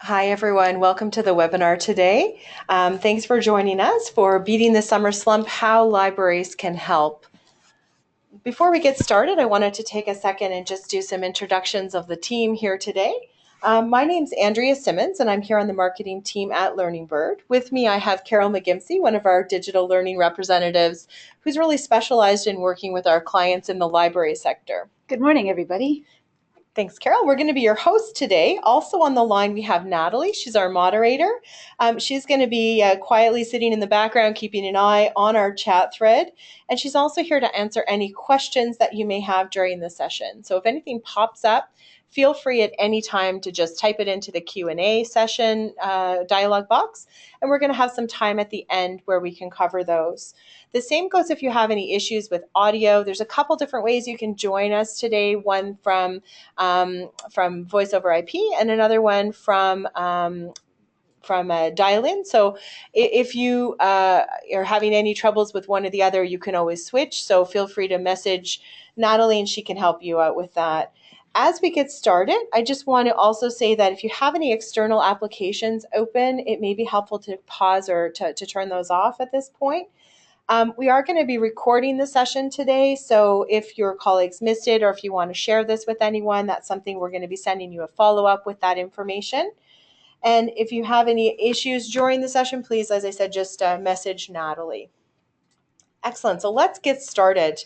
Hi, everyone. Welcome to the webinar today. Thanks for joining us for Beating the Summer Slump, How Libraries Can Help. Before we get started, I wanted to take a second and just do some introductions of the team here today. My name's Andrea Simmons, and I'm here on the marketing team at Learning Bird. With me, I have Carol McGimsey, one of our digital learning representatives, who's really specialized in working with our clients in the library sector. Good morning, everybody. Thanks, Carol. We're going to be your host today. Also on the line, we have Natalie. She's our moderator. She's going to be quietly sitting in the background, keeping an eye on our chat thread. And she's also here to answer any questions that you may have during the session. So if anything pops up, feel free at any time to just type it into the Q&A session dialog box. And we're going to have some time at the end where we can cover those. The same goes if you have any issues with audio. There's a couple different ways you can join us today. One from Voice over IP and another one from dial-in. So if you are having any troubles with one or the other, you can always switch. So feel free to message Natalie and she can help you out with that. As we get started, I just want to also say that if you have any external applications open, it may be helpful to pause or to turn those off at this point. We are going to be recording the session today, so if your colleagues missed it or if you want to share this with anyone, that's something we're going to be sending you a follow-up with that information. And if you have any issues during the session, please, as I said, just message Natalie. Excellent. So let's get started.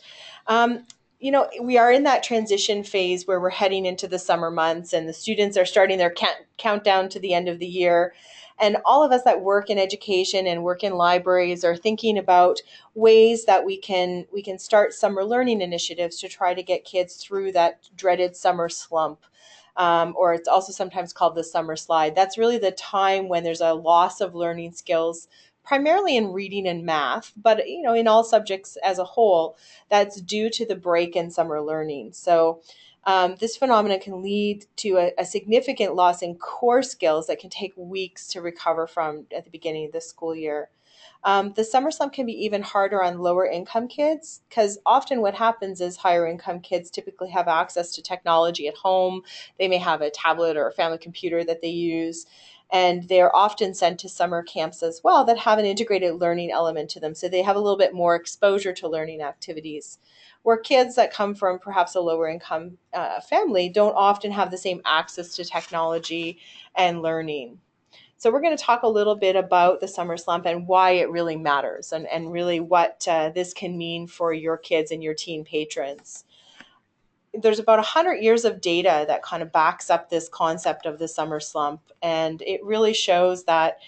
We are in that transition phase where we're heading into the summer months and the students are starting their countdown to the end of the year. And all of us that work in education and work in libraries are thinking about ways that we can start summer learning initiatives to try to get kids through that dreaded summer slump. Or it's also sometimes called the summer slide. That's really the time when there's a loss of learning skills, primarily in reading and math, but in all subjects as a whole, that's due to the break in summer learning. So this phenomenon can lead to a significant loss in core skills that can take weeks to recover from at the beginning of the school year. The summer slump can be even harder on lower income kids because often what happens is higher income kids typically have access to technology at home. They may have a tablet or a family computer that they use, and they're often sent to summer camps as well that have an integrated learning element to them. So they have a little bit more exposure to learning activities, where kids that come from perhaps a lower income family don't often have the same access to technology and learning. So we're going to talk a little bit about the summer slump and why it really matters and really what this can mean for your kids and your teen patrons. There's about 100 years of data that kind of backs up this concept of the summer slump. And it really shows that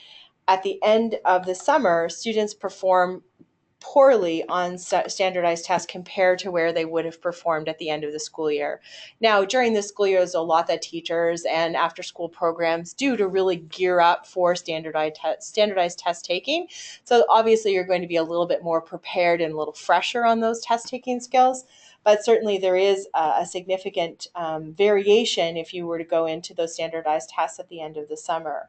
at the end of the summer, students perform poorly on standardized tests compared to where they would have performed at the end of the school year. Now, during the school year, there's a lot that teachers and after school programs do to really gear up for standardized test taking. So obviously you're going to be a little bit more prepared and a little fresher on those test taking skills. But certainly there is a significant variation if you were to go into those standardized tests at the end of the summer.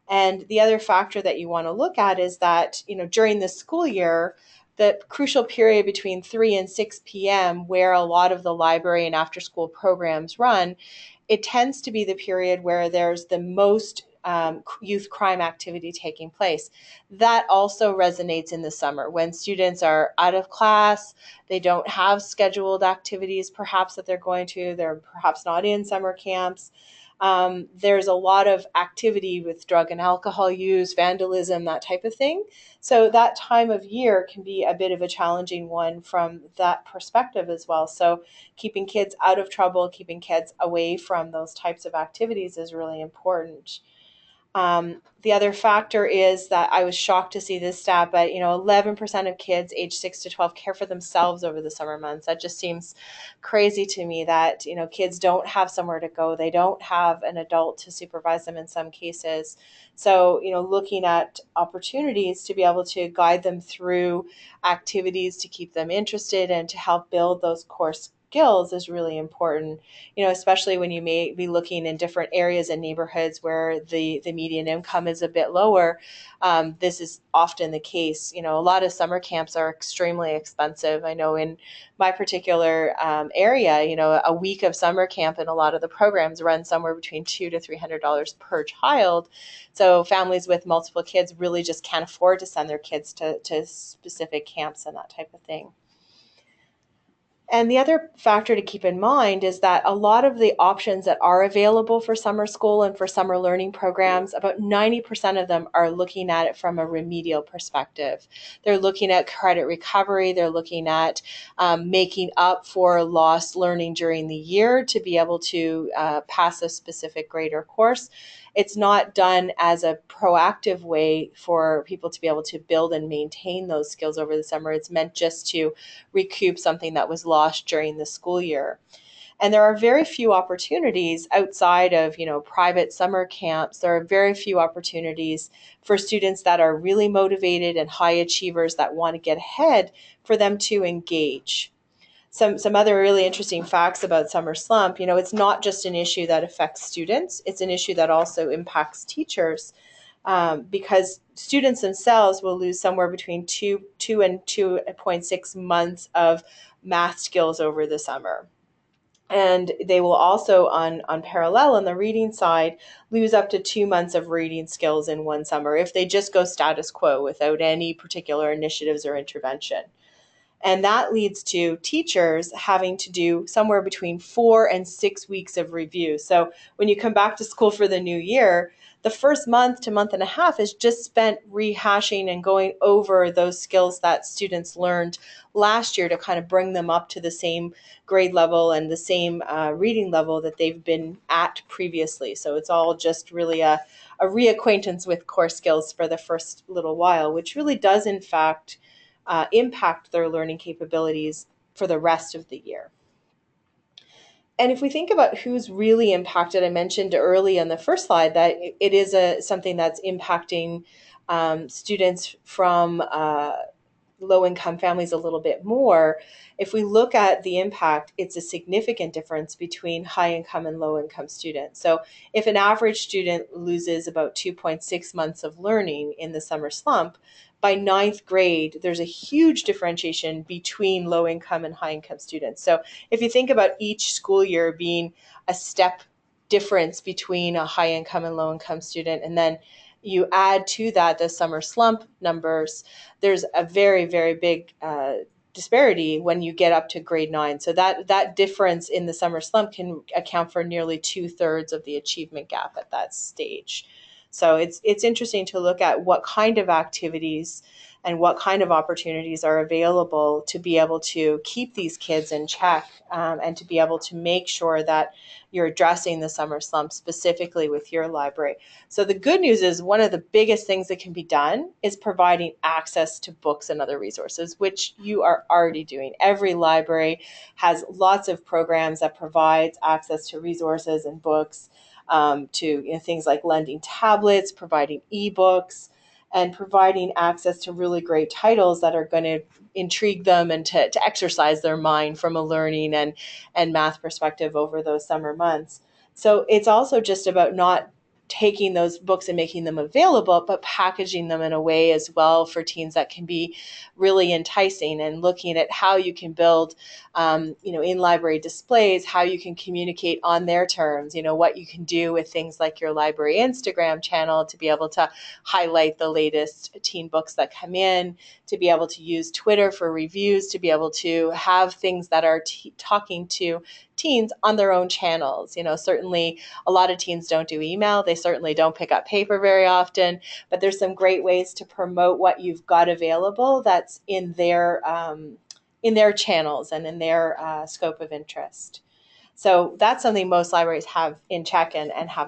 And the other factor that you want to look at is that, during the school year, the crucial period between 3 and 6 p.m., where a lot of the library and after school programs run, it tends to be the period where there's the most youth crime activity taking place. That also resonates in the summer when students are out of class, they don't have scheduled activities perhaps that they're going to, they're perhaps not in summer camps. There's a lot of activity with drug and alcohol use, vandalism, that type of thing. So that time of year can be a bit of a challenging one from that perspective as well. So keeping kids out of trouble, keeping kids away from those types of activities is really important. The other factor is that I was shocked to see this stat, but 11% of kids age 6 to 12 care for themselves over the summer months. That just seems crazy to me that kids don't have somewhere to go. They don't have an adult to supervise them in some cases. So looking at opportunities to be able to guide them through activities to keep them interested and to help build those core skills is really important, especially when you may be looking in different areas and neighborhoods where the median income is a bit lower. This is often the case. A lot of summer camps are extremely expensive. I know in my particular area, a week of summer camp in a lot of the programs run somewhere between $200 to $300 per child. So families with multiple kids really just can't afford to send their kids to specific camps and that type of thing. And the other factor to keep in mind is that a lot of the options that are available for summer school and for summer learning programs, about 90% of them are looking at it from a remedial perspective. They're looking at credit recovery. They're looking at making up for lost learning during the year to be able to pass a specific grade or course. It's not done as a proactive way for people to be able to build and maintain those skills over the summer. It's meant just to recoup something that was lost during the school year. And there are very few opportunities outside of, private summer camps. There are very few opportunities for students that are really motivated and high achievers that want to get ahead for them to engage. Some other really interesting facts about Summer Slump, it's not just an issue that affects students, it's an issue that also impacts teachers, because students themselves will lose somewhere between two and 2.6 months of math skills over the summer. And they will also, on parallel on the reading side, lose up to 2 months of reading skills in one summer if they just go status quo without any particular initiatives or intervention. And that leads to teachers having to do somewhere between 4 and 6 weeks of review. So when you come back to school for the new year, the first month to month and a half is just spent rehashing and going over those skills that students learned last year to kind of bring them up to the same grade level and the same reading level that they've been at previously. So it's all just really a reacquaintance with core skills for the first little while, which really does, in fact, impact their learning capabilities for the rest of the year. And if we think about who's really impacted, I mentioned early on the first slide that it is something that's impacting students from low-income families a little bit more. If we look at the impact, it's a significant difference between high-income and low-income students. So if an average student loses about 2.6 months of learning in the summer slump, by ninth grade, there's a huge differentiation between low-income and high-income students. So if you think about each school year being a step difference between a high-income and low-income student, and then you add to that the summer slump numbers, there's a very, very big disparity when you get up to grade 9. So that difference in the summer slump can account for nearly 2/3 of the achievement gap at that stage. So it's interesting to look at what kind of activities and what kind of opportunities are available to be able to keep these kids in check, and to be able to make sure that you're addressing the summer slump specifically with your library. So the good news is one of the biggest things that can be done is providing access to books and other resources, which you are already doing. Every library has lots of programs that provides access to resources and books, to things like lending tablets, providing ebooks, and providing access to really great titles that are going to intrigue them and to exercise their mind from a learning and math perspective over those summer months. So it's also just about not taking those books and making them available, but packaging them in a way as well for teens that can be really enticing, and looking at how you can build, in library displays, how you can communicate on their terms, what you can do with things like your library Instagram channel to be able to highlight the latest teen books that come in, to be able to use Twitter for reviews, to be able to have things that are talking to teens on their own channels. Certainly a lot of teens don't do email. They certainly don't pick up paper very often, but there's some great ways to promote what you've got available that's in their channels and in their scope of interest. So that's something most libraries have in check and have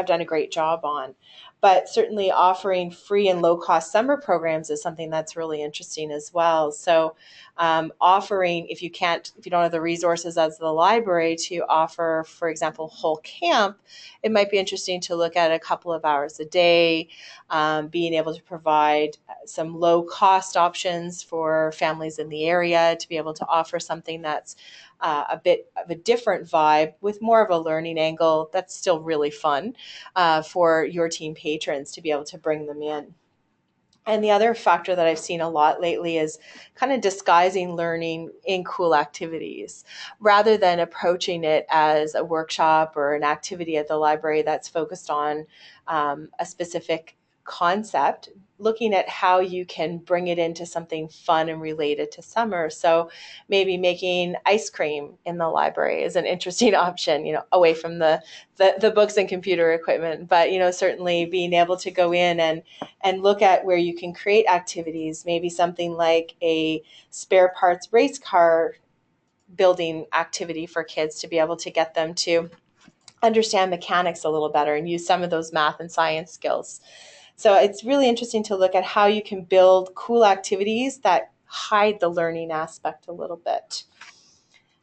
done a great job on. but certainly offering free and low cost summer programs is something that's really interesting as well. So offering, if you don't have the resources as the library to offer, for example, whole camp, it might be interesting to look at a couple of hours a day, being able to provide some low cost options for families in the area to be able to offer something that's a bit of a different vibe with more of a learning angle that's still really fun for your team patrons to be able to bring them in. And the other factor that I've seen a lot lately is kind of disguising learning in cool activities rather than approaching it as a workshop or an activity at the library that's focused on a specific concept, looking at how you can bring it into something fun and related to summer. So maybe making ice cream in the library is an interesting option, away from the books and computer equipment, but certainly being able to go in and look at where you can create activities, maybe something like a spare parts race car building activity for kids to be able to get them to understand mechanics a little better and use some of those math and science skills. So it's really interesting to look at how you can build cool activities that hide the learning aspect a little bit.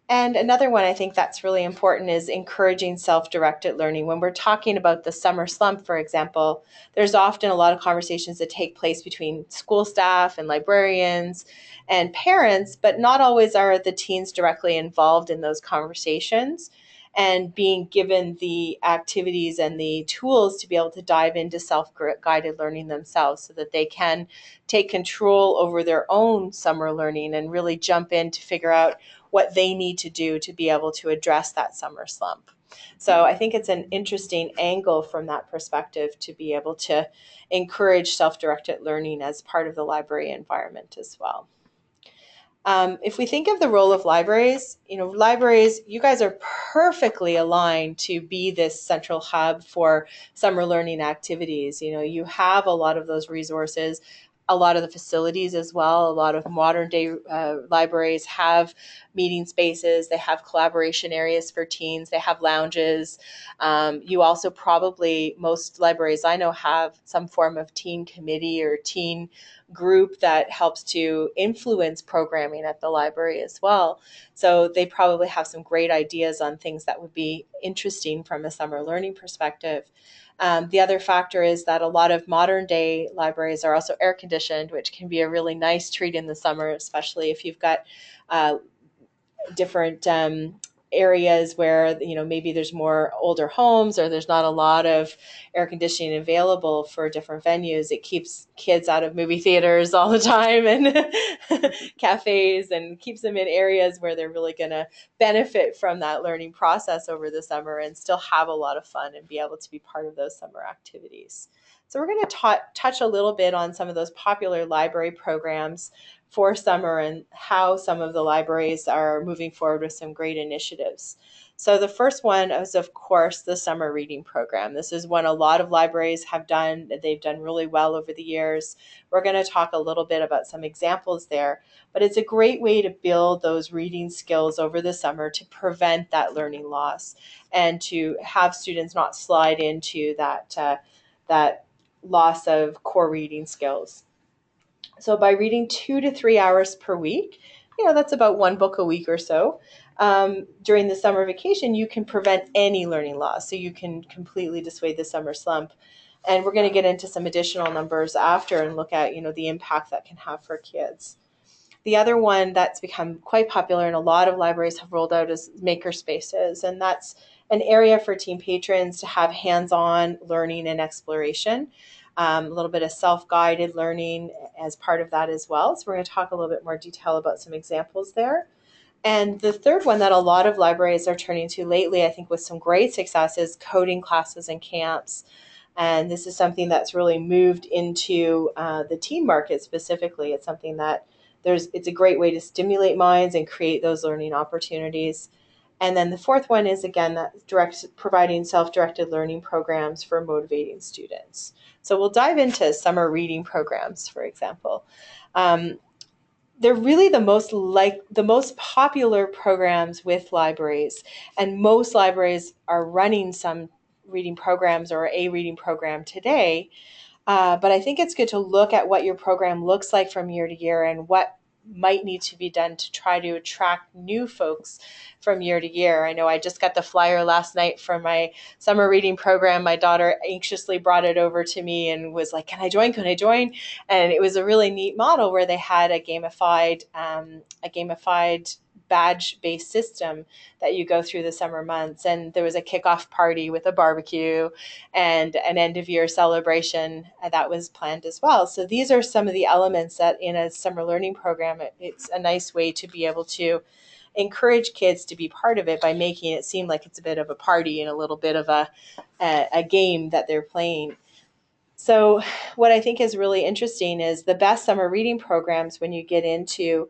And another one I think that's really important is encouraging self-directed learning. When we're talking about the summer slump, for example, there's often a lot of conversations that take place between school staff and librarians and parents, but not always are the teens directly involved in those conversations and being given the activities and the tools to be able to dive into self-guided learning themselves so that they can take control over their own summer learning and really jump in to figure out what they need to do to be able to address that summer slump. So I think it's an interesting angle from that perspective to be able to encourage self-directed learning as part of the library environment as well. If we think of the role of libraries, libraries, you guys are perfectly aligned to be this central hub for summer learning activities. You have a lot of those resources, a lot of the facilities as well. A lot of modern day libraries have meeting spaces, they have collaboration areas for teens, they have lounges. You also probably, most libraries I know have some form of teen committee or teen group that helps to influence programming at the library as well. So they probably have some great ideas on things that would be interesting from a summer learning perspective. The other factor is that a lot of modern day libraries are also air conditioned, which can be a really nice treat in the summer, especially if you've got different areas where maybe there's more older homes or there's not a lot of air conditioning available for different venues. It keeps kids out of movie theaters all the time and cafes, and keeps them in areas where they're really going to benefit from that learning process over the summer and still have a lot of fun and be able to be part of those summer activities. So we're going to touch a little bit on some of those popular library programs for summer and how some of the libraries are moving forward with some great initiatives. So the first one is, of course, the summer reading program. This is one a lot of libraries have done. They've done really well over the years. We're going to talk a little bit about some examples there, but it's a great way to build those reading skills over the summer to prevent that learning loss and to have students not slide into that loss of core reading skills. So by reading 2 to 3 hours per week, that's about one book a week or so, during the summer vacation, you can prevent any learning loss. So you can completely dissuade the summer slump. And we're going to get into some additional numbers after and look at, the impact that can have for kids. The other one that's become quite popular and a lot of libraries have rolled out is maker spaces. And that's an area for teen patrons to have hands-on learning and exploration. A little bit of self-guided learning as part of that as well. So we're going to talk a little bit more detail about some examples there. And the third one that a lot of libraries are turning to lately, I think with some great success, is coding classes and camps. And this is something that's really moved into the teen market specifically. It's something that it's a great way to stimulate minds and create those learning opportunities. And then the fourth one is, again, that providing self-directed learning programs for motivating students. So we'll dive into summer reading programs, for example. They're really the most popular programs with libraries, and most libraries are running some reading programs or a reading program today. But I think it's good to look at what your program looks like from year to year and what might need to be done to try to attract new folks from year to year. I know I just got the flyer last night for my summer reading program. My daughter anxiously brought it over to me and was like, "Can I join? Can I join?" And it was a really neat model where they had a gamified badge-based system that you go through the summer months, and there was a kickoff party with a barbecue and an end of year celebration that was planned as well. So these are some of the elements that in a summer learning program, it's a nice way to be able to encourage kids to be part of it by making it seem like it's a bit of a party and a little bit of a game that they're playing. So what I think is really interesting is the best summer reading programs, when you get into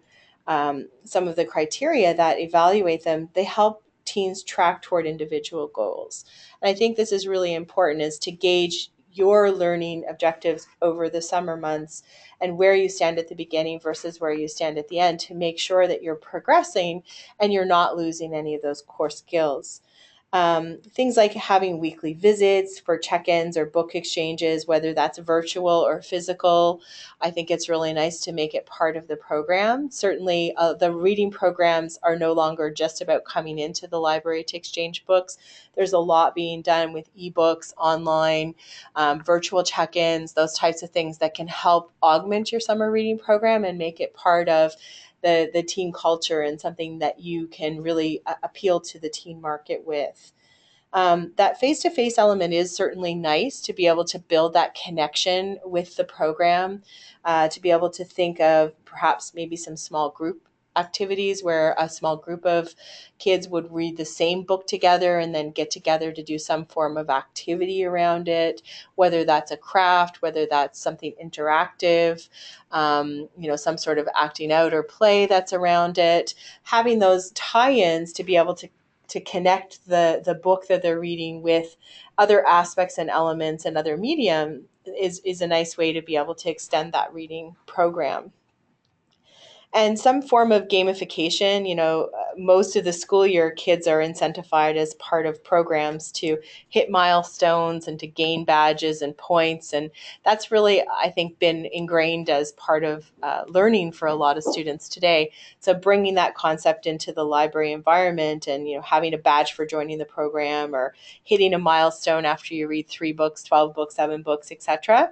some of the criteria that evaluate them, they help teens track toward individual goals. And I think this is really important, is to gauge your learning objectives over the summer months and where you stand at the beginning versus where you stand at the end, to make sure that you're progressing and you're not losing any of those core skills. Things like having weekly visits for check-ins or book exchanges, whether that's virtual or physical. I think it's really nice to make it part of the program. Certainly, the reading programs are no longer just about coming into the library to exchange books. There's a lot being done with ebooks, online, virtual check-ins, those types of things that can help augment your summer reading program and make it part of the teen culture and something that you can really appeal to the teen market with. That face-to-face element is certainly nice to be able to build that connection with the program, to be able to think of perhaps maybe some small group activities where a small group of kids would read the same book together and then get together to do some form of activity around it, whether that's a craft, whether that's something interactive, some sort of acting out or play that's around it. Having those tie-ins to be able to connect the book that they're reading with other aspects and elements and other medium is a nice way to be able to extend that reading program. And some form of gamification. Most of the school year, kids are incentivized as part of programs to hit milestones and to gain badges and points. And that's really, I think, been ingrained as part of learning for a lot of students today. So bringing that concept into the library environment and, having a badge for joining the program or hitting a milestone after you read 3 books, 12 books, 7 books, etc.,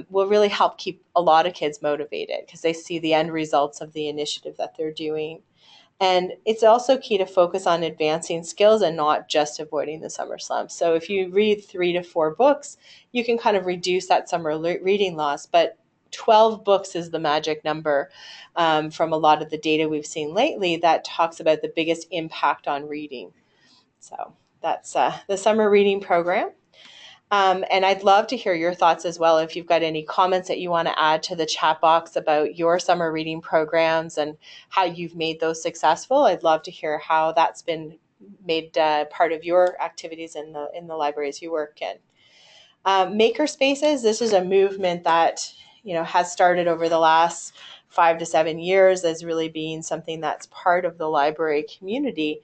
will really help keep a lot of kids motivated because they see the end results of the initiative that they're doing. And it's also key to focus on advancing skills and not just avoiding the summer slump. So if you read 3 to 4 books, you can kind of reduce that summer reading loss. But 12 books is the magic number, from a lot of the data we've seen lately that talks about the biggest impact on reading. So that's the summer reading program. And I'd love to hear your thoughts as well. If you've got any comments that you want to add to the chat box about your summer reading programs and how you've made those successful, I'd love to hear how that's been made part of your activities in the libraries you work in. Maker spaces. This is a movement that has started over the last 5 to 7 years as really being something that's part of the library community.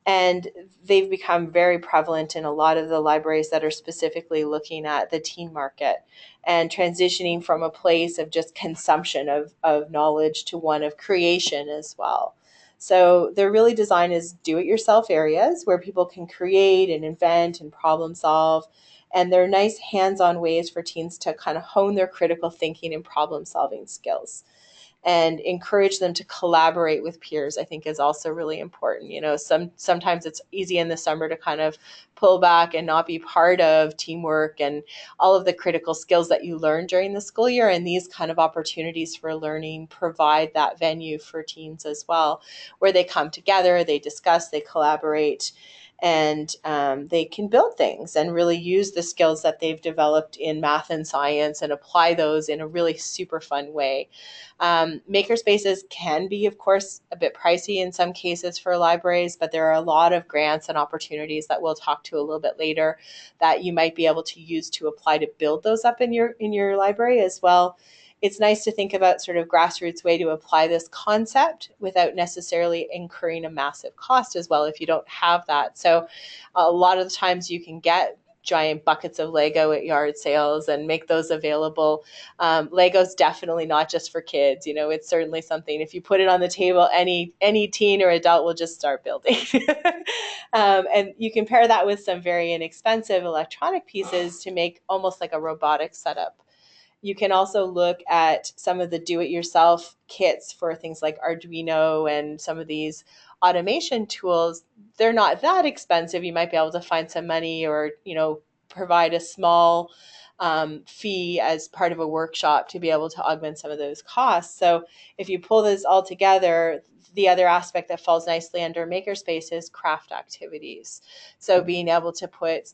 And they've become very prevalent in a lot of the libraries that are specifically looking at the teen market and transitioning from a place of just consumption of knowledge to one of creation as well. So they're really designed as do-it-yourself areas where people can create and invent and problem solve. And they're nice hands-on ways for teens to kind of hone their critical thinking and problem solving skills, and encourage them to collaborate with peers, I think is also really important. Sometimes it's easy in the summer to kind of pull back and not be part of teamwork and all of the critical skills that you learn during the school year. And these kind of opportunities for learning provide that venue for teens as well, where they come together, they discuss, they collaborate, and they can build things and really use the skills that they've developed in math and science and apply those in a really super fun way. Makerspaces can be, of course, a bit pricey in some cases for libraries, but there are a lot of grants and opportunities that we'll talk to a little bit later that you might be able to use to apply to build those up in your library as well. it's nice to think about sort of grassroots way to apply this concept without necessarily incurring a massive cost as well if you don't have that. So a lot of the times you can get giant buckets of Lego at yard sales and make those available. Lego's definitely not just for kids. You know, it's certainly something, if you put it on the table, any teen or adult will just start building. And you can pair that with some very inexpensive electronic pieces to make almost like a robotic setup. You can also look at some of the do-it-yourself kits for things like Arduino and some of these automation tools. They're not that expensive. You might be able to find some money or, provide a small fee as part of a workshop to be able to augment some of those costs. So if you pull this all together, the other aspect that falls nicely under makerspace is craft activities. So being able to put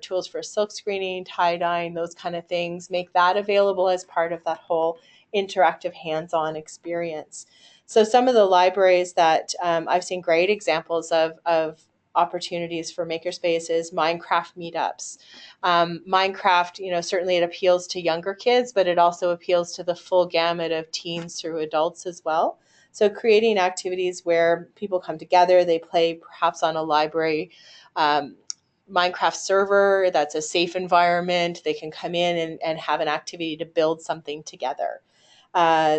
tools for silk screening, tie dyeing, those kind of things, make that available as part of that whole interactive hands-on experience. So some of the libraries that I've seen great examples of opportunities for makerspaces, Minecraft meetups. Minecraft, certainly it appeals to younger kids, but it also appeals to the full gamut of teens through adults as well. So creating activities where people come together, they play perhaps on a library Minecraft server that's a safe environment. They can come in and have an activity to build something together.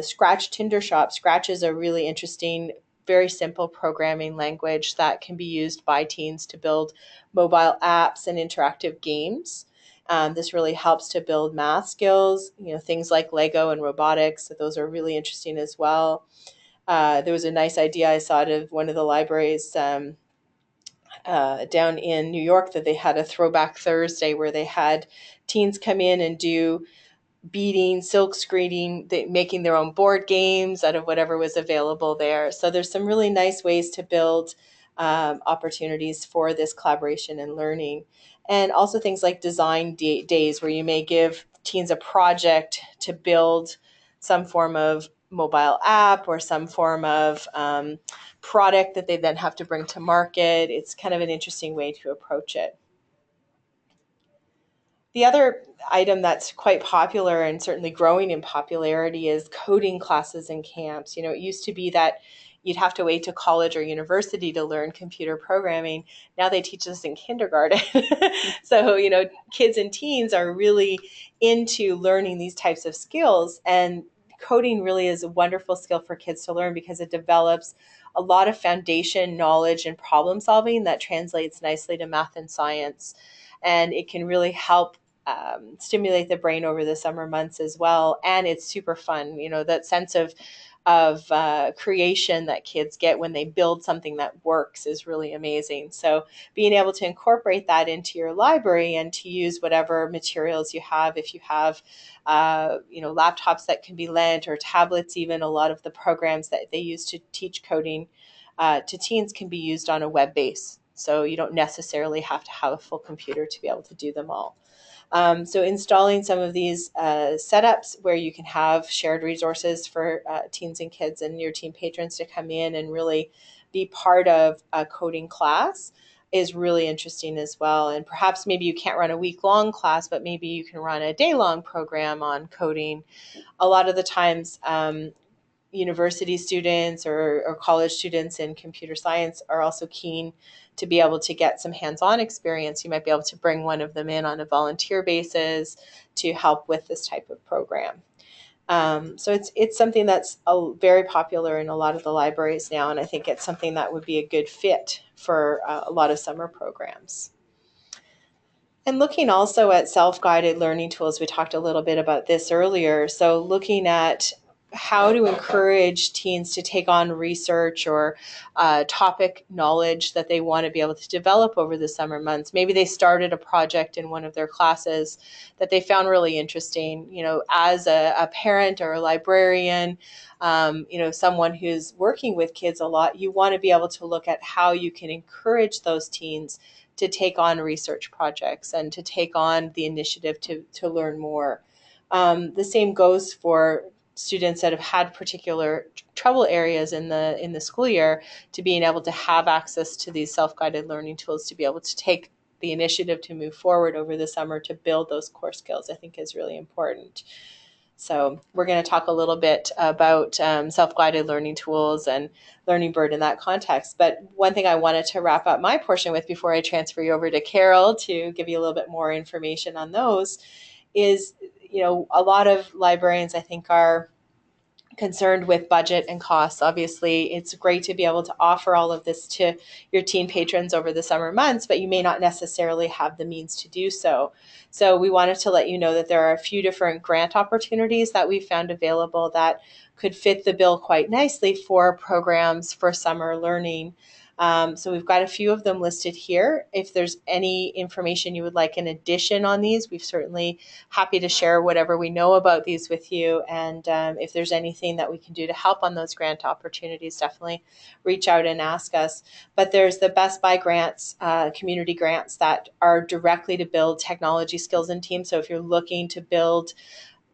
Scratch Tinder Shop. Scratch is a really interesting, very simple programming language that can be used by teens to build mobile apps and interactive games. This really helps to build math skills, things like Lego and robotics. So those are really interesting as well. There was a nice idea I saw out of one of the libraries down in New York that they had a throwback Thursday where they had teens come in and do beading, silk screening, making their own board games out of whatever was available there. So there's some really nice ways to build opportunities for this collaboration and learning. And also things like design days where you may give teens a project to build some form of mobile app or some form of product that they then have to bring to market. It's kind of an interesting way to approach it. The other item that's quite popular and certainly growing in popularity is coding classes and camps. It used to be that you'd have to wait to college or university to learn computer programming. Now they teach us in kindergarten. So, kids and teens are really into learning these types of skills. And coding really is a wonderful skill for kids to learn because it develops a lot of foundation knowledge and problem solving that translates nicely to math and science. And it can really help stimulate the brain over the summer months as well. And it's super fun. That sense of creation that kids get when they build something that works is really amazing. So being able to incorporate that into your library and to use whatever materials you have, if you have, laptops that can be lent or tablets, even a lot of the programs that they use to teach coding to teens can be used on a web base. So you don't necessarily have to have a full computer to be able to do them all. So installing some of these setups where you can have shared resources for teens and kids and your teen patrons to come in and really be part of a coding class is really interesting as well. And perhaps maybe you can't run a week-long class, but maybe you can run a day-long program on coding. A lot of the times, university students or college students in computer science are also keen to be able to get some hands-on experience. You might be able to bring one of them in on a volunteer basis to help with this type of program. So it's something that's very popular in a lot of the libraries now, and I think it's something that would be a good fit for a lot of summer programs. And looking also at self-guided learning tools, we talked a little bit about this earlier. So looking at how to encourage teens to take on research or topic knowledge that they want to be able to develop over the summer months. Maybe they started a project in one of their classes that they found really interesting. As a parent or a librarian, someone who's working with kids a lot, you want to be able to look at how you can encourage those teens to take on research projects and to take on the initiative to learn more. The same goes for students that have had particular trouble areas in the school year, to being able to have access to these self-guided learning tools to be able to take the initiative to move forward over the summer to build those core skills, I think is really important. So we're going to talk a little bit about self-guided learning tools and Learning Bird in that context. But one thing I wanted to wrap up my portion with before I transfer you over to Carol to give you a little bit more information on those is, a lot of librarians, I think, are concerned with budget and costs. Obviously, it's great to be able to offer all of this to your teen patrons over the summer months, but you may not necessarily have the means to do so. So we wanted to let you know that there are a few different grant opportunities that we found available that could fit the bill quite nicely for programs for summer learning. So we've got a few of them listed here. If there's any information you would like in addition on these, we're certainly happy to share whatever we know about these with you. And if there's anything that we can do to help on those grant opportunities, definitely reach out and ask us. But there's the Best Buy grants, community grants that are directly to build technology skills in teams. So if you're looking to build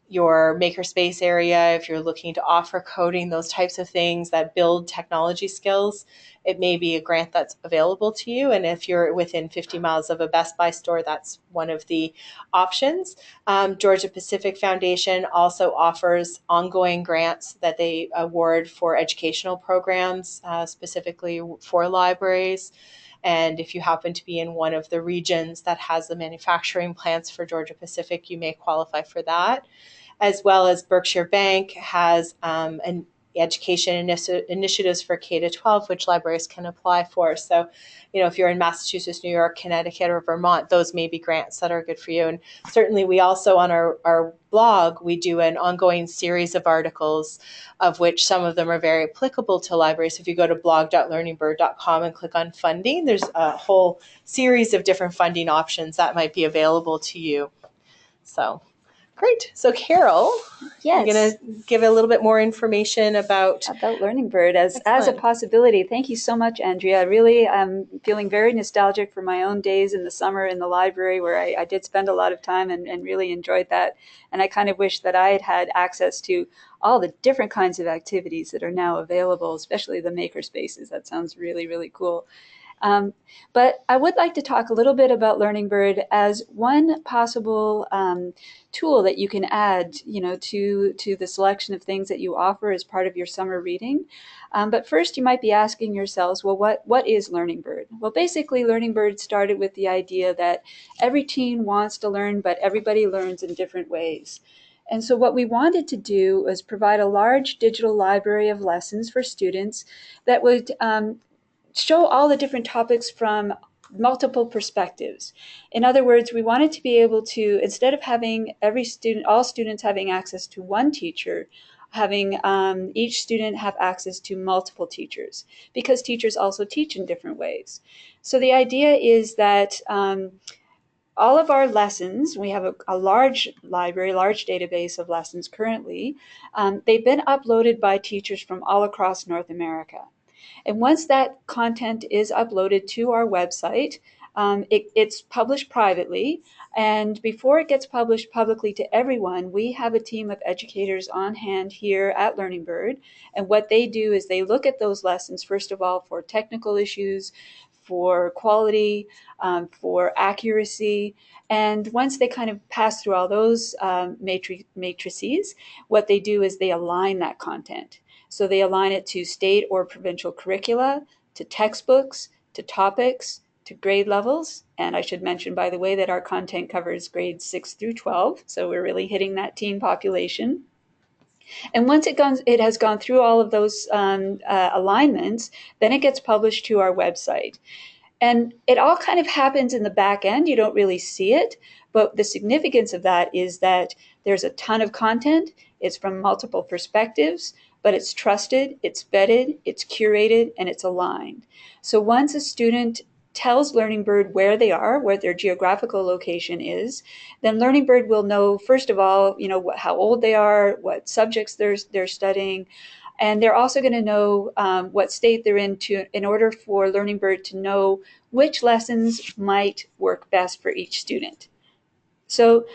your makerspace area, if you're looking to offer coding, those types of things that build technology skills, it may be a grant that's available to you. And if you're within 50 miles of a Best Buy store, that's one of the options. Georgia Pacific Foundation also offers ongoing grants that they award for educational programs, specifically for libraries. And if you happen to be in one of the regions that has the manufacturing plants for Georgia Pacific, you may qualify for that, as well as Berkshire Bank has an education initiatives for K to 12, which libraries can apply for. So, if you're in Massachusetts, New York, Connecticut, or Vermont, those may be grants that are good for you. And certainly we also on our blog, we do an ongoing series of articles, of which some of them are very applicable to libraries. So if you go to blog.learningbird.com and click on funding, there's a whole series of different funding options that might be available to you. So great. So Carol, yes, you're going to give a little bit more information about Learning Bird as a possibility. Thank you so much, Andrea. Really, I'm feeling very nostalgic for my own days in the summer in the library where I did spend a lot of time and really enjoyed that. And I kind of wish that I had had access to all the different kinds of activities that are now available, especially the maker spaces. That sounds really, really cool. But I would like to talk a little bit about Learning Bird as one possible tool that you can add, to the selection of things that you offer as part of your summer reading. But first, you might be asking yourselves, well, what is Learning Bird? Well, basically, Learning Bird started with the idea that every teen wants to learn, but everybody learns in different ways. And so what we wanted to do was provide a large digital library of lessons for students that would show all the different topics from multiple perspectives. In other words, we wanted to be able to, instead of having all students having access to one teacher, having each student have access to multiple teachers, because teachers also teach in different ways. So the idea is that all of our lessons, we have a large library, large database of lessons currently, they've been uploaded by teachers from all across North America. And once that content is uploaded to our website, it's published privately. And before it gets published publicly to everyone, we have a team of educators on hand here at Learning Bird. And what they do is they look at those lessons, first of all, for technical issues, for quality, for accuracy. And once they kind of pass through all those matrices, what they do is they align that content. So they align it to state or provincial curricula, to textbooks, to topics, to grade levels. And I should mention, by the way, that our content covers grades 6 through 12. So we're really hitting that teen population. And once it has gone through all of those alignments, then it gets published to our website. And it all kind of happens in the back end. You don't really see it. But the significance of that is that there's a ton of content. It's from multiple perspectives, but it's trusted, it's vetted, it's curated, and it's aligned. So once a student tells Learning Bird where they are, where their geographical location is, then Learning Bird will know, first of all, how old they are, what subjects they're studying, and they're also going to know what state they're in order for Learning Bird to know which lessons might work best for each student. So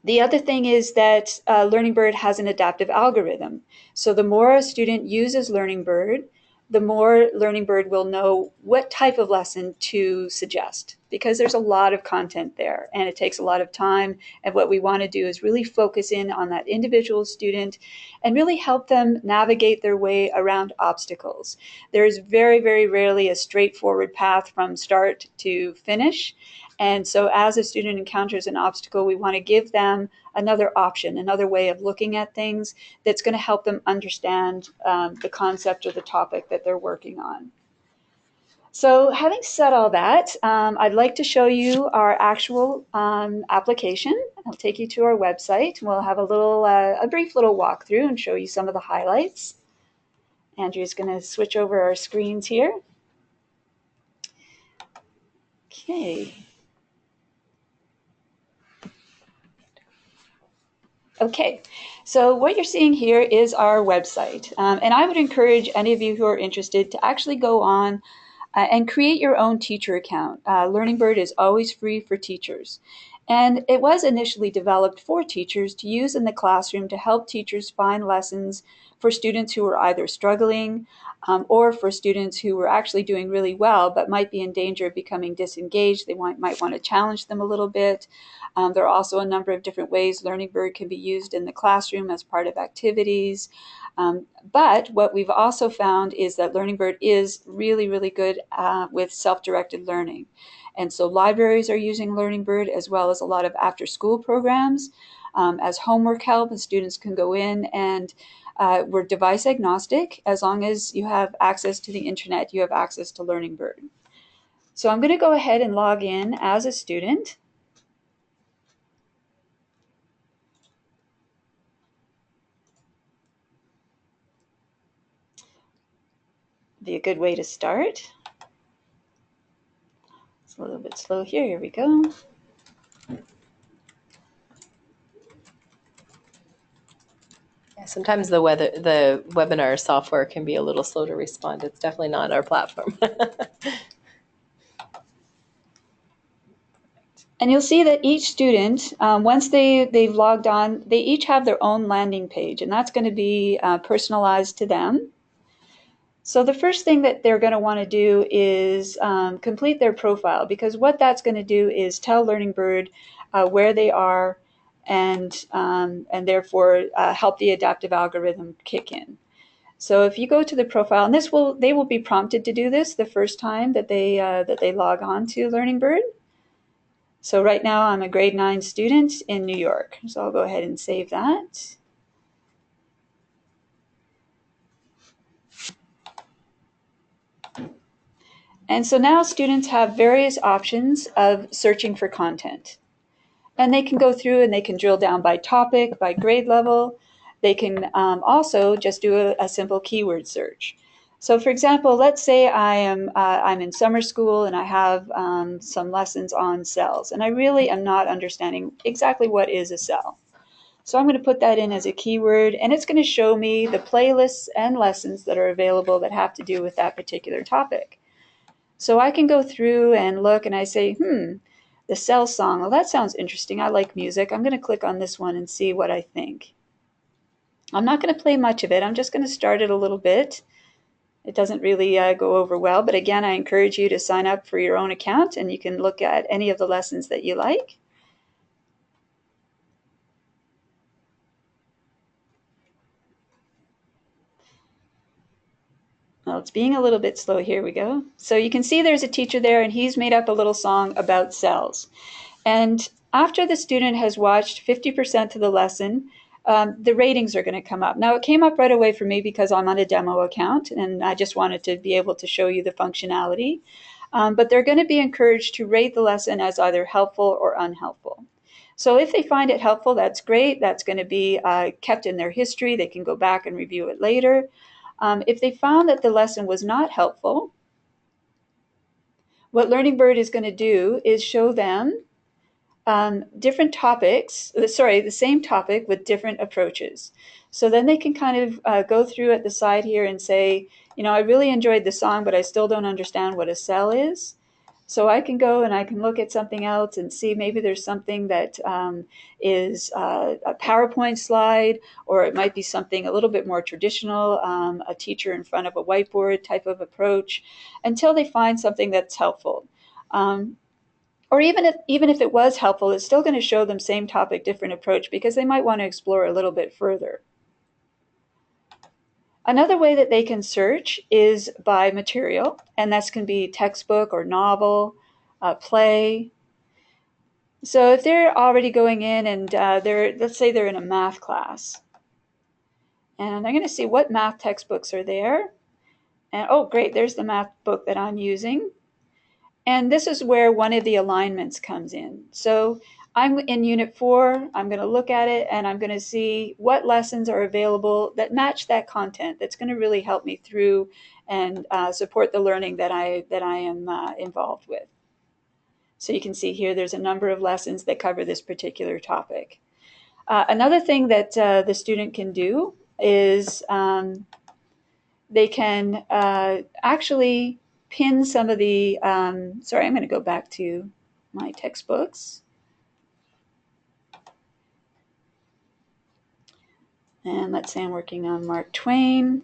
the other thing is that Learning Bird has an adaptive algorithm. So the more a student uses Learning Bird, the more Learning Bird will know what type of lesson to suggest, because there's a lot of content there and it takes a lot of time. And what we want to do is really focus in on that individual student and really help them navigate their way around obstacles. There is very, very rarely a straightforward path from start to finish. And so as a student encounters an obstacle, we want to give them another option, another way of looking at things that's going to help them understand the concept or the topic that they're working on. So having said all that, I'd like to show you our actual application. I'll take you to our website and we'll have a brief little walkthrough and show you some of the highlights. Andrea's going to switch over our screens here. Okay. Okay, so what you're seeing here is our website. And I would encourage any of you who are interested to actually go on and create your own teacher account. Learning Bird is always free for teachers. And it was initially developed for teachers to use in the classroom to help teachers find lessons for students who were either struggling or for students who were actually doing really well but might be in danger of becoming disengaged. They might want to challenge them a little bit. There are also a number of different ways Learning Bird can be used in the classroom as part of activities. But what we've also found is that Learning Bird is really, really good with self-directed learning. And so libraries are using Learning Bird as well as a lot of after-school programs as homework help, and students can go in and we're device agnostic. As long as you have access to the internet, you have access to Learning Bird. So I'm going to go ahead and log in as a student. Be a good way to start. It's a little bit slow here. Here we go. Yeah, sometimes the webinar software can be a little slow to respond. It's definitely not our platform. And you'll see that each student, once they've logged on, they each have their own landing page, and that's going to be personalized to them. So the first thing that they're going to want to do is complete their profile, because what that's going to do is tell Learning Bird where they are and therefore help the adaptive algorithm kick in. So if you go to the profile, and they will be prompted to do this the first time that they log on to Learning Bird. So right now I'm a grade 9 student in New York. So I'll go ahead and save that. And so now students have various options of searching for content. And they can go through and they can drill down by topic, by grade level. They can also just do a simple keyword search. So for example, let's say I'm in summer school and I have some lessons on cells, and I really am not understanding exactly what is a cell. So I'm going to put that in as a keyword, and it's going to show me the playlists and lessons that are available that have to do with that particular topic. So I can go through and look and I say, the cell song, well, that sounds interesting. I like music. I'm going to click on this one and see what I think. I'm not going to play much of it. I'm just going to start it a little bit. It doesn't really go over well, but again, I encourage you to sign up for your own account and you can look at any of the lessons that you like. Well, it's being a little bit slow. Here we go. So you can see there's a teacher there and he's made up a little song about cells. And after the student has watched 50% of the lesson, the ratings are going to come up. Now, it came up right away for me because I'm on a demo account and I just wanted to be able to show you the functionality. But they're going to be encouraged to rate the lesson as either helpful or unhelpful. So if they find it helpful, that's great. That's going to be kept in their history. They can go back and review it later. If they found that the lesson was not helpful, what Learning Bird is going to do is show them different topics, the same topic with different approaches. So then they can kind of go through at the side here and say, I really enjoyed the song, but I still don't understand what a cell is. So I can go and I can look at something else and see maybe there's something that is a PowerPoint slide, or it might be something a little bit more traditional, a teacher in front of a whiteboard type of approach, until they find something that's helpful. Um, or even if it was helpful, it's still going to show them same topic, different approach, because they might want to explore a little bit further. Another way that they can search is by material, and that's going to be textbook or novel, play. So if they're already going in and let's say they're in a math class, and I'm going to see what math textbooks are there. And oh, great, there's the math book that I'm using. And this is where one of the alignments comes in. So I'm in Unit 4, I'm going to look at it, and I'm going to see what lessons are available that match that content that's going to really help me through and support the learning that I am involved with. So you can see here there's a number of lessons that cover this particular topic. Another thing that the student can do is they can actually pin some of the, sorry, I'm going to go back to my textbooks. And let's say I'm working on Mark Twain.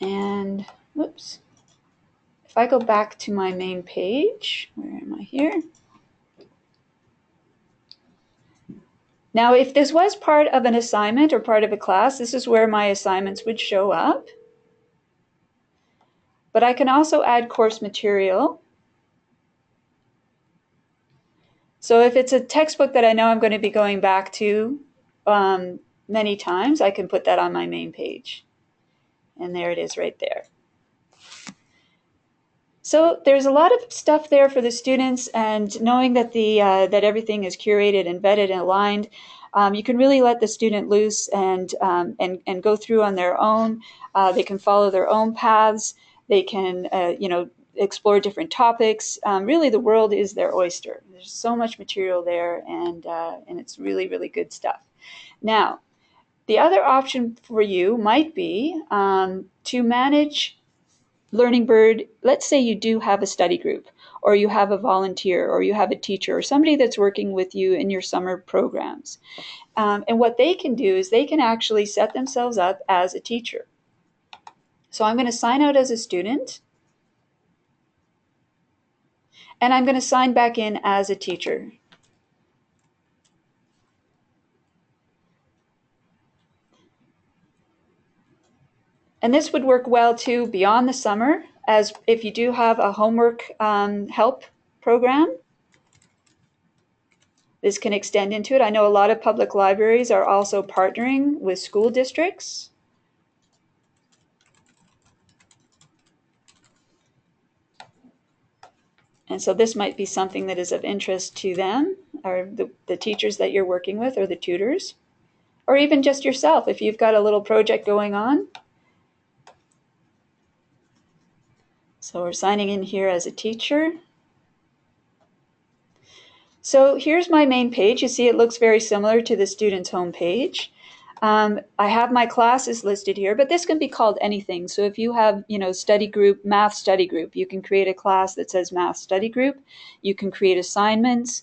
And whoops. If I go back to my main page, where am I here? Now, if this was part of an assignment or part of a class, this is where my assignments would show up. But I can also add course material. So if it's a textbook that I know I'm going to be going back to many times, I can put that on my main page. And there it is right there. So there's a lot of stuff there for the students, and knowing that that everything is curated and vetted and aligned, you can really let the student loose and go through on their own. They can follow their own paths. They can explore different topics. Really, the world is their oyster. There's so much material there, and it's really, really good stuff. Now, the other option for you might be to manage Learning Bird. Let's say you do have a study group, or you have a volunteer, or you have a teacher, or somebody that's working with you in your summer programs. And what they can do is they can actually set themselves up as a teacher. So I'm going to sign out as a student, and I'm going to sign back in as a teacher. And this would work well too beyond the summer, as if you do have a homework help program. This can extend into it. I know a lot of public libraries are also partnering with school districts. And so this might be something that is of interest to them, or the teachers that you're working with, or the tutors, or even just yourself if you've got a little project going on. So we're signing in here as a teacher. So here's my main page. You see it looks very similar to the student's home page. I have my classes listed here, but this can be called anything. So if you have, study group, math study group, you can create a class that says math study group. You can create assignments,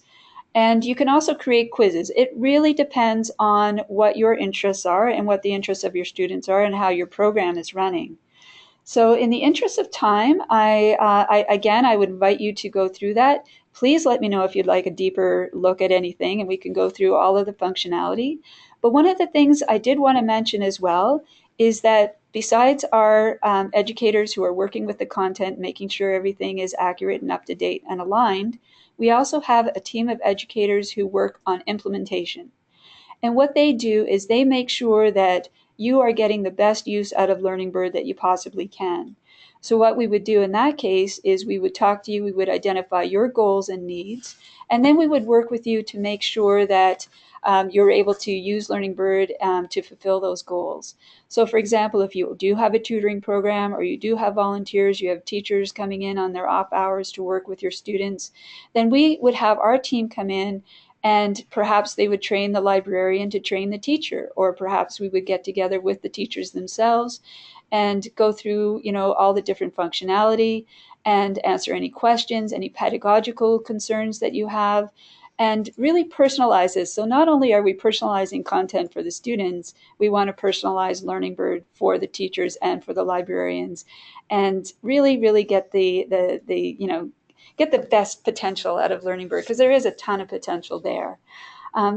and you can also create quizzes. It really depends on what your interests are and what the interests of your students are and how your program is running. So in the interest of time, I would invite you to go through that. Please let me know if you'd like a deeper look at anything, and we can go through all of the functionality. But one of the things I did want to mention as well is that besides our educators who are working with the content, making sure everything is accurate and up to date and aligned, we also have a team of educators who work on implementation. And what they do is they make sure that you are getting the best use out of Learning Bird that you possibly can. So what we would do in that case is we would talk to you, we would identify your goals and needs, and then we would work with you to make sure that you're able to use Learning Bird to fulfill those goals. So for example, if you do have a tutoring program, or you do have volunteers, you have teachers coming in on their off hours to work with your students, then we would have our team come in, and perhaps they would train the librarian to train the teacher, or perhaps we would get together with the teachers themselves and go through, all the different functionality and answer any questions, any pedagogical concerns that you have, and really personalize this. So not only are we personalizing content for the students, we want to personalize Learning Bird for the teachers and for the librarians, and really, really get get the best potential out of Learning Bird, because there is a ton of potential there.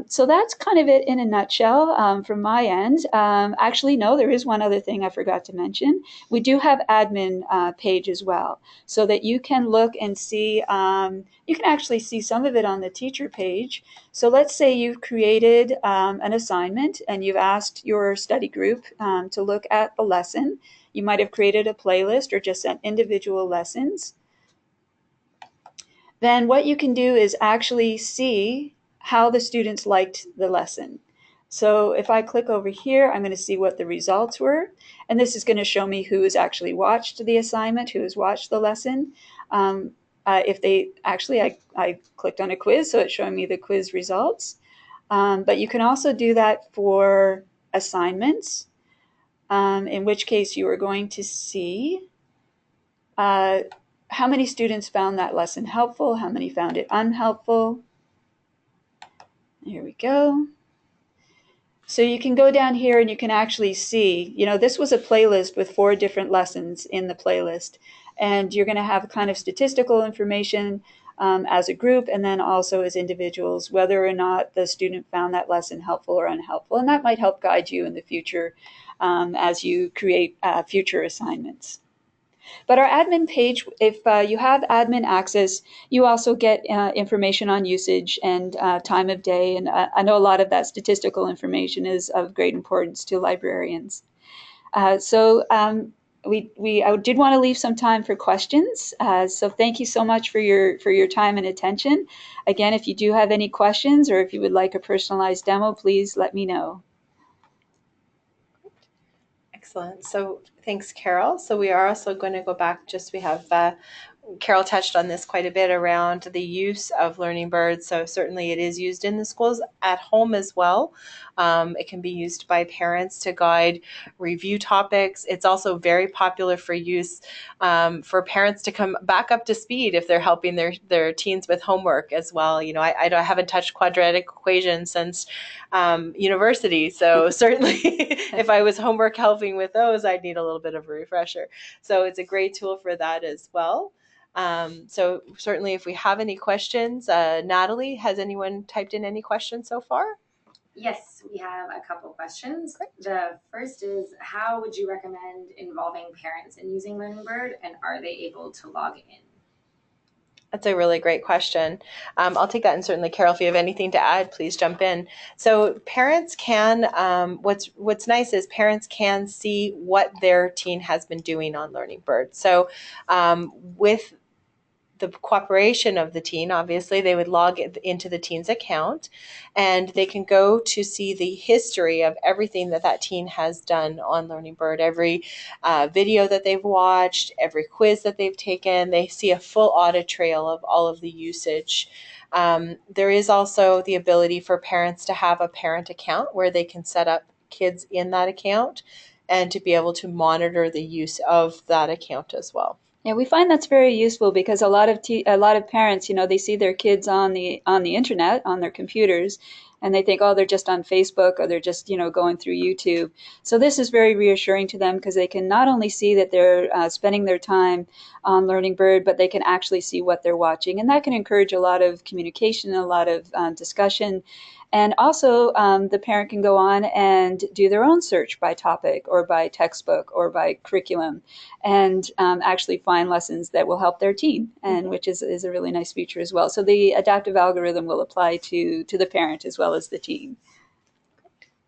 So that's kind of it in a nutshell from my end. Actually, no, there is one other thing I forgot to mention. We do have admin page as well, so that you can look and see. You can actually see some of it on the teacher page. So let's say you've created an assignment and you've asked your study group to look at the lesson. You might have created a playlist or just sent individual lessons. Then what you can do is actually see how the students liked the lesson. So if I click over here, I'm going to see what the results were. And this is going to show me who has actually watched the assignment, who has watched the lesson. If they actually, I clicked on a quiz, so it's showing me the quiz results. But you can also do that for assignments, in which case you are going to see how many students found that lesson helpful, how many found it unhelpful. Here we go. So you can go down here and you can actually see, this was a playlist with 4 different lessons in the playlist. And you're going to have kind of statistical information as a group, and then also as individuals, whether or not the student found that lesson helpful or unhelpful. And that might help guide you in the future as you create future assignments. But our admin page, if you have admin access, you also get information on usage and time of day. And I know a lot of that statistical information is of great importance to librarians. I did want to leave some time for questions. So thank you so much for your time and attention. Again, if you do have any questions or if you would like a personalized demo, please let me know. Excellent. So thanks, Carol. So we are also going to go back, we have Carol touched on this quite a bit around the use of Learning Bird. So certainly it is used in the schools, at home as well. It can be used by parents to guide review topics. It's also very popular for use for parents to come back up to speed if they're helping their teens with homework as well. I haven't touched quadratic equations since university. So certainly if I was homework helping with those, I'd need a little bit of a refresher. So it's a great tool for that as well. So certainly if we have any questions, Natalie, has anyone typed in any questions so far? Yes, we have a couple questions. Great. The first is, how would you recommend involving parents in using Learning Bird, and are they able to log in? That's a really great question. I'll take that, and certainly, Carol, if you have anything to add, please jump in. So parents can, what's nice is parents can see what their teen has been doing on Learning Bird. So with the cooperation of the teen, obviously, they would log into the teen's account, and they can go to see the history of everything that teen has done on Learning Bird, every video that they've watched, every quiz that they've taken. They see a full audit trail of all of the usage. There is also the ability for parents to have a parent account where they can set up kids in that account and to be able to monitor the use of that account as well. Yeah, we find that's very useful because a lot of parents, they see their kids on the internet, on their computers, and they think, oh, they're just on Facebook or they're just, going through YouTube. So this is very reassuring to them because they can not only see that they're spending their time on Learning Bird, but they can actually see what they're watching. And that can encourage a lot of communication, a lot of discussion. And also, the parent can go on and do their own search by topic or by textbook or by curriculum, and actually find lessons that will help their teen, and which is a really nice feature as well. So the adaptive algorithm will apply to the parent as well as the teen.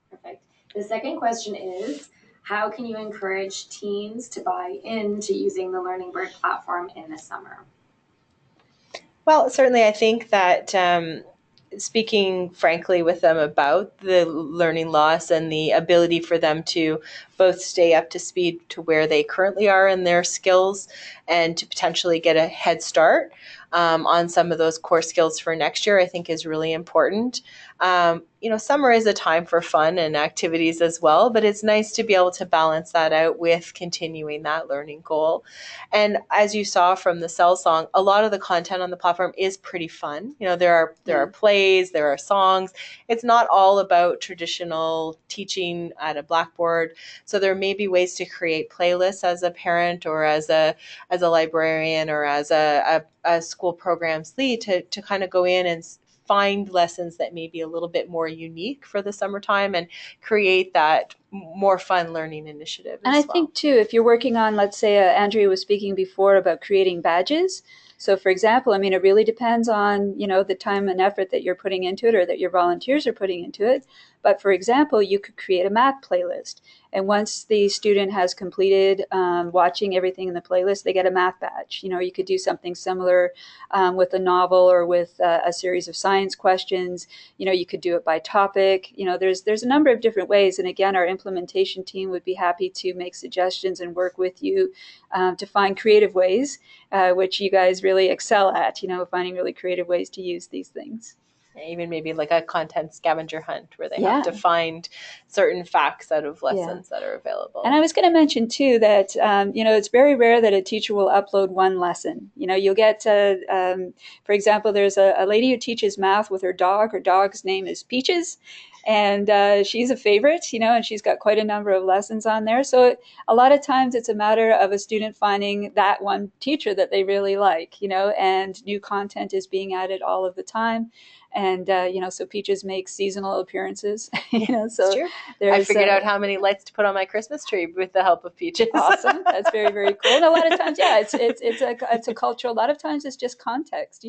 Perfect. The second question is, how can you encourage teens to buy into using the Learning Bird platform in the summer? Well, certainly I think that speaking frankly with them about the learning loss and the ability for them to both stay up to speed to where they currently are in their skills and to potentially get a head start. on some of those core skills for next year, I think is really important. Summer is a time for fun and activities as well, but it's nice to be able to balance that out with continuing that learning goal. And as you saw from the Cell Song, a lot of the content on the platform is pretty fun. There are plays, there are songs. It's not all about traditional teaching at a blackboard. So there may be ways to create playlists as a parent or as a librarian or as a school programs lead to kind of go in and find lessons that may be a little bit more unique for the summertime and create that more fun learning initiative and I think too, if you're working on, let's say, Andrea was speaking before about creating badges. So for example, I mean, it really depends on, the time and effort that you're putting into it or that your volunteers are putting into it. But for example, you could create a math playlist. And once the student has completed watching everything in the playlist, they get a math badge. You could do something similar with a novel or with a series of science questions. You could do it by topic. There's a number of different ways. And again, our implementation team would be happy to make suggestions and work with you to find creative ways, which you guys really excel at, finding really creative ways to use these things. Even maybe like a content scavenger hunt where they have to find certain facts out of lessons that are available. And I was going to mention too that, it's very rare that a teacher will upload one lesson. You'll get, for example, there's a lady who teaches math with her dog. Her dog's name is Peaches. And she's a favorite, and she's got quite a number of lessons on there. So a lot of times it's a matter of a student finding that one teacher that they really like, and new content is being added all of the time. And, so Peaches makes seasonal appearances, so I figured out how many lights to put on my Christmas tree with the help of Peaches. Awesome. That's very, very cool. And a lot of times, it's a cultural, a lot of times it's just context,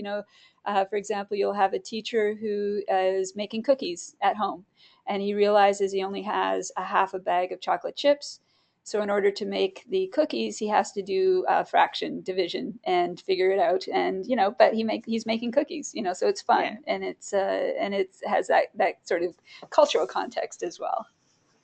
for example, you'll have a teacher who is making cookies at home and he realizes he only has a half a bag of chocolate chips. So in order to make the cookies, he has to do fraction division and figure it out. And but he's making cookies. So it's fun and it has that sort of cultural context as well.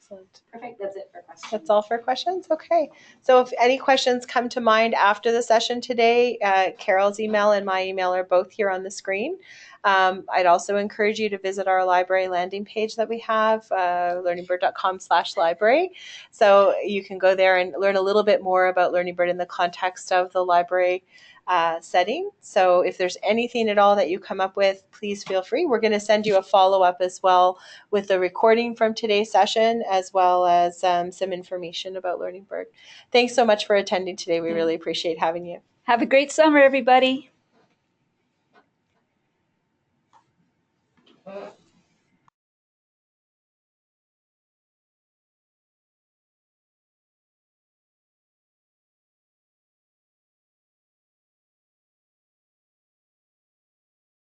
Excellent. Perfect. That's it for questions. That's all for questions. Okay. So if any questions come to mind after the session today, Carol's email and my email are both here on the screen. I'd also encourage you to visit our library landing page that we have, learningbird.com/library. So you can go there and learn a little bit more about Learning Bird in the context of the library setting. So if there's anything at all that you come up with, please feel free. We're going to send you a follow-up as well with the recording from today's session, as well as some information about Learning Bird. Thanks so much for attending today. We really appreciate having you. Have a great summer, everybody.